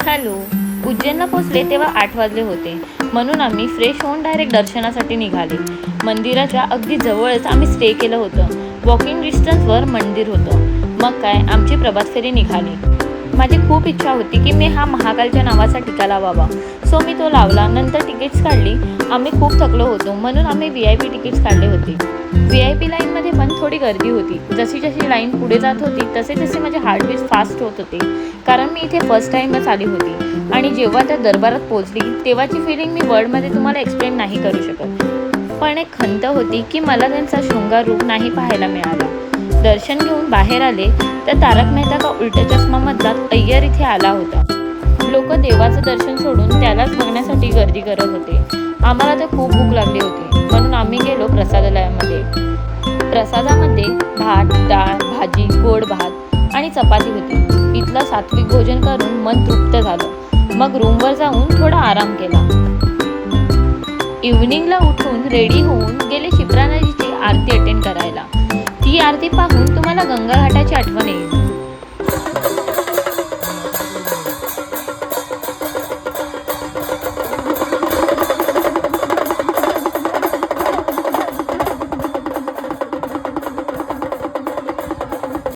Hello. उज्जैनला पोचले तेव्हा 8 वाजले होते, म्हणून आम्ही फ्रेश होऊन डायरेक्ट दर्शनासाठी निघाले. मंदिराच्या अगदी जवळच आम्ही स्टे केलं होतं. वॉकिंग डिस्टन्सवर मंदिर होतं. मग काय आमची प्रभात फेरी निघाली. माझी खूप इच्छा होती की मी हा महाकालच्या नावाचा टीका लावावा, सो मी तो लावला. नंतर तिकीट्स काढली. आम्ही खूप थकलो होतो, म्हणून आम्ही VIP तिकीट्स काढले होते. VIP लाईनमध्ये पण थोडी गर्दी होती. जशी जशी लाईन पुढे जात होती तसे तसे माझे हार्टबीट फास्ट होत होते, कारण मी इथे फर्स्ट टाईमच आली होती. आणि जेव्हा त्या दरबारात पोहोचली तेव्हाची फिलिंग मी वर्डमध्ये तुम्हाला एक्सप्लेन नाही करू शकत. पण एक खंत होती की मला त्यांचा शृंगार रूप नाही पाहायला मिळाला. दर्शन घेऊन बाहेर आले तर तारक मेहता का उलटा चष्मा मधला अय्यर इथे आला होता. लोक देवाचं दर्शन सोडून त्यालाच बघण्यासाठी गर्दी करत होते. आम्हाला तर खूप भूक लागली होती, म्हणून आम्ही गेलो प्रसादालयामध्ये. प्रसादामध्ये भात, डाळ, भाजी, गोड भात आणि चपाती होती. इथलं सात्विक भोजन करून मन तृप्त झालं. मग रूमवर जाऊन थोडा आराम केला. इव्हनिंगला उठून रेडी होऊन गेले शिप्रा नदीची आरती अटेंड करायला. ती आरती पाहून तुम्हाला गंगा घाटाची आठवण येईल.